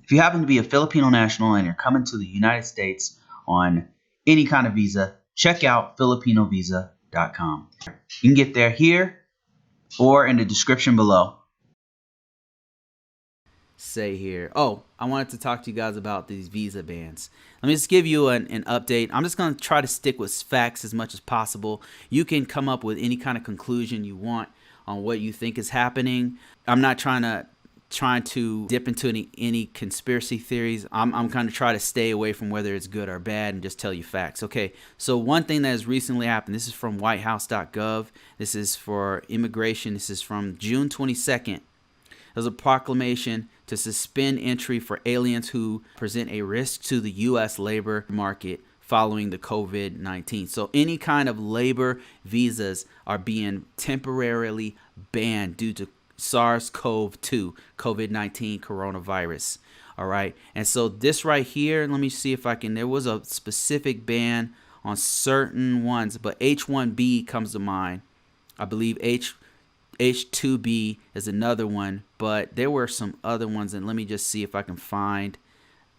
If you happen to be a Filipino national and you're coming to the United States on any kind of visa, check out FilipinoVisa.com. You can get there here or in the description below. Say here. Oh, I wanted to talk to you guys about these visa bans. Let me just give you an update. I'm just going to try to stick with facts as much as possible. You can come up with any kind of conclusion you want on what you think is happening. I'm not trying to dip into any conspiracy theories. I'm kind of trying to stay away from whether it's good or bad and just tell you facts. Okay, so one thing that has recently happened, this is from whitehouse.gov. This is for immigration. This is from June 22nd. There's a proclamation to suspend entry for aliens who present a risk to the U.S. labor market following the COVID-19. So any kind of labor visas are being temporarily banned due to SARS-CoV-2, COVID-19 coronavirus. All right. And so this right here, let me see if I can, there was a specific ban on certain ones, but H-1B comes to mind. I believe H-2B is another one, but there were some other ones, and let me just see if I can find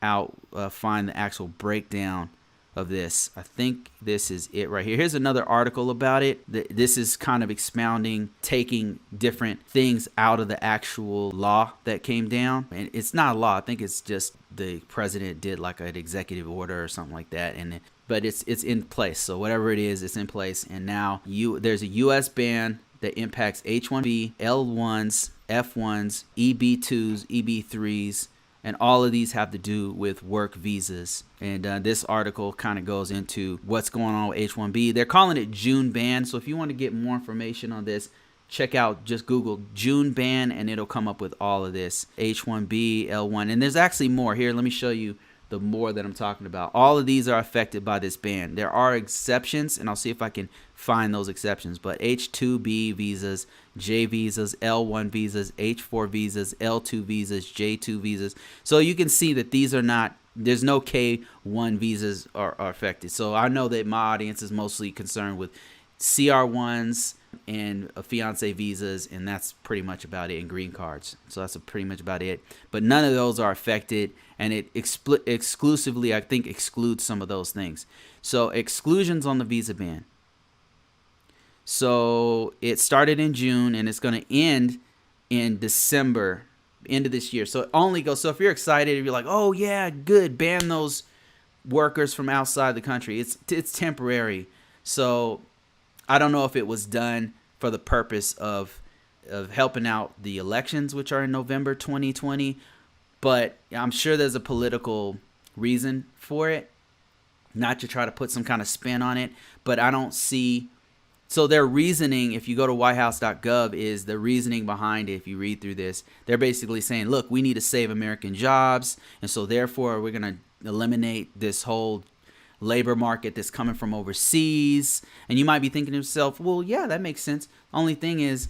the actual breakdown of this. I think this is it right here. Here's another article about it. This is kind of expounding, taking different things out of the actual law that came down. And it's not a law. I think it's just the president did like an executive order or something like that. But it's in place. So whatever it is, it's in place. And now there's a U.S. ban that impacts H-1B, L-1s, F-1s, EB-2s, EB-3s, and all of these have to do with work visas. And this article kind of goes into what's going on with H-1B. They're calling it June ban. So if you want to get more information on this, check out, just Google June ban, and it'll come up with all of this. H-1B, L-1, and there's actually more. Here, let me show you the more that I'm talking about. All of these are affected by this ban. There are exceptions, and I'll see if I can find those exceptions. But H-2B visas, J visas, L-1 visas, H-4 visas, L-2 visas, J-2 visas. So you can see that these are not, there's no K-1 visas are affected. So I know that my audience is mostly concerned with CR-1s and fiance visas, and that's pretty much about it, and green cards. So that's pretty much about it. But none of those are affected, and it exclusively, I think, excludes some of those things. So exclusions on the visa ban. So it started in June, and it's going to end in December, end of this year. So it only goes, so if you're excited, if you're like, oh yeah, good, ban those workers from outside the country, it's temporary. So I don't know if it was done for the purpose of helping out the elections, which are in November 2020, but I'm sure there's a political reason for it, not to try to put some kind of spin on it, but I don't see. So their reasoning, if you go to whitehouse.gov, is the reasoning behind it. If you read through this, they're basically saying, look, we need to save American jobs, and so therefore we're going to eliminate this whole labor market that's coming from overseas. And you might be thinking to yourself, well, yeah, that makes sense. Only thing is,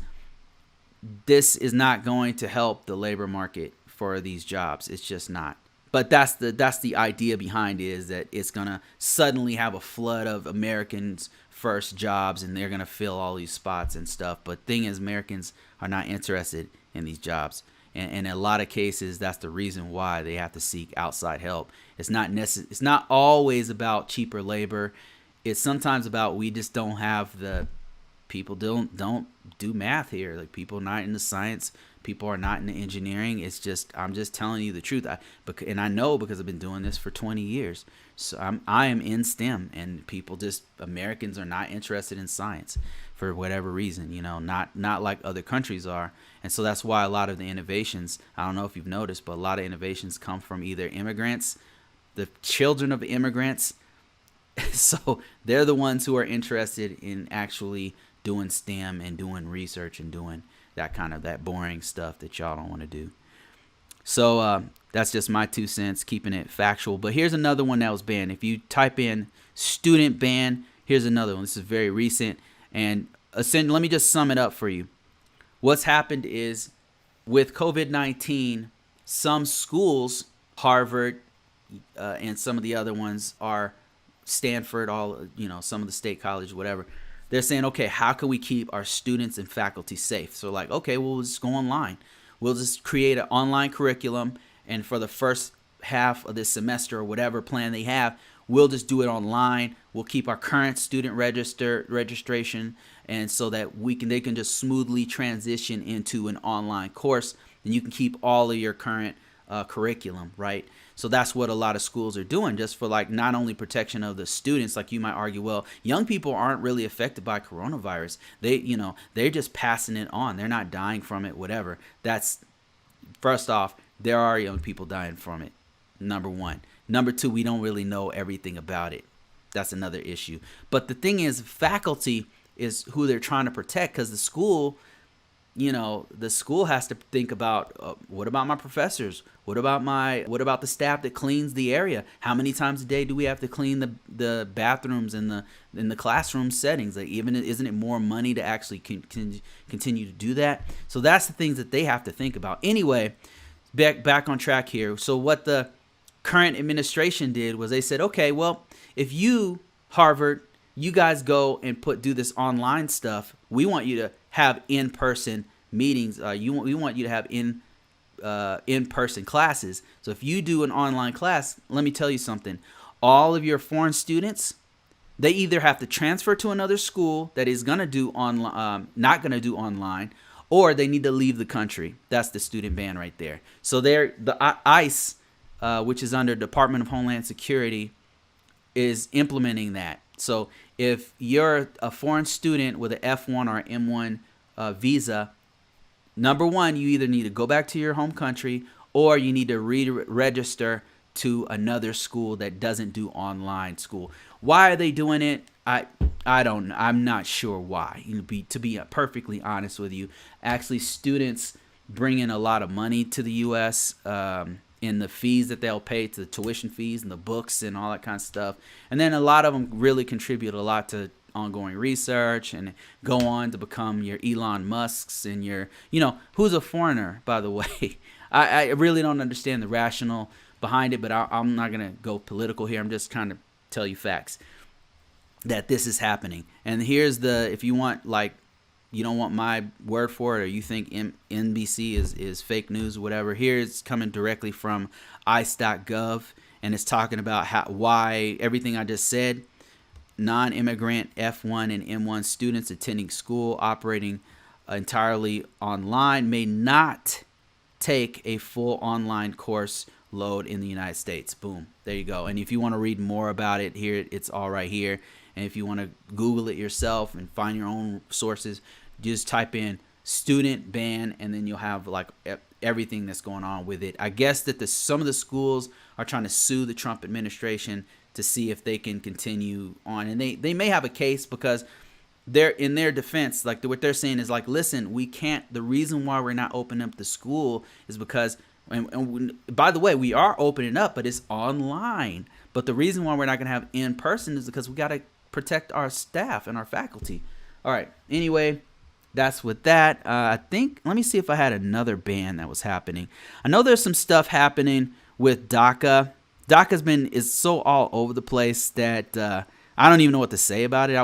this is not going to help the labor market for these jobs. It's just not. But that's the idea behind it, is that it's gonna suddenly have a flood of Americans' first jobs, and they're gonna fill all these spots and stuff. But thing is, Americans are not interested in these jobs. And in a lot of cases, that's the reason why they have to seek outside help. It's not always about cheaper labor. It's sometimes about, we just don't have the people don't do math here. Like, people are not in the science. People are not in the engineering. It's just, I'm just telling you the truth. And I know, because I've been doing this for 20 years. So I am in STEM, and Americans are not interested in science for whatever reason, not like other countries are. And so that's why a lot of the innovations, I don't know if you've noticed, but a lot of innovations come from either immigrants, the children of immigrants. So they're the ones who are interested in actually doing STEM and doing research and doing that boring stuff that y'all don't want to do. So that's just my 2 cents, keeping it factual. But here's another one that was banned. If you type in StudentBan, here's another one. This is very recent. And let me just sum it up for you. What's happened is, with COVID-19, some schools, Harvard and some of the other ones are Stanford, some of the state colleges, whatever. They're saying, okay, how can we keep our students and faculty safe? So like, okay, well, we'll just go online. We'll just create an online curriculum, and for the first half of this semester or whatever plan they have, we'll just do it online. We'll keep our current student registration, and so that they can just smoothly transition into an online course, and you can keep all of your current curriculum, right? So that's what a lot of schools are doing, just for like not only protection of the students. Like you might argue, well, young people aren't really affected by coronavirus. They're just passing it on. They're not dying from it, whatever. That's, first off, there are young people dying from it. Number one. Number two, we don't really know everything about it. That's another issue. But the thing is, faculty is who they're trying to protect, because the school has to think about, what about my professors? What about the staff that cleans the area? How many times a day do we have to clean the bathrooms in the classroom settings? Like, isn't it more money to actually continue to do that? So that's the things that they have to think about. Anyway, back on track here. So what the current administration did was they said, okay, well, if you, Harvard, you guys go and do this online stuff, we want you to have in-person meetings. We want you to have in-person classes. So if you do an online class, let me tell you something. All of your foreign students, they either have to transfer to another school that is gonna do not gonna do online, or they need to leave the country. That's the student ban right there. So the ICE, which is under Department of Homeland Security, is implementing that. So if you're a foreign student with an F1 or M1 visa, number one, you either need to go back to your home country, or you need to re-register to another school that doesn't do online school. Why are they doing it? I don't know. I'm not sure why. To be perfectly honest with you, actually, students bring in a lot of money to the U.S. In the fees that they'll pay, to the tuition fees and the books and all that kind of stuff. And then a lot of them really contribute a lot to ongoing research and go on to become your Elon Musks and your, who's a foreigner, by the way. I really don't understand the rationale behind it, but I'm not going to go political here. I'm just trying to tell you facts that this is happening. And here's if you want, like, you don't want my word for it, or you think NBC is fake news or whatever, here it's coming directly from ice.gov, and it's talking about why everything I just said. Non-immigrant F1 and M1 students attending school operating entirely online may not take a full online course load in the United States. Boom. There you go. And if you want to read more about it, here it's all right here. And if you want to Google it yourself and find your own sources, just type in StudentBan, and then you'll have like everything that's going on with it. I guess that some of the schools are trying to sue the Trump administration to see if they can continue on. And they may have a case, because they're in their defense, like what they're saying is like, listen, we can't, the reason why we're not opening up the school is because, and by the way, we are opening up, but it's online. But the reason why we're not going to have in person is because we got to protect our staff and our faculty. All right. Anyway, that's with that. I think, let me see if I had another ban that was happening. I know there's some stuff happening with DACA. DACA's is so all over the place that I don't even know what to say about it.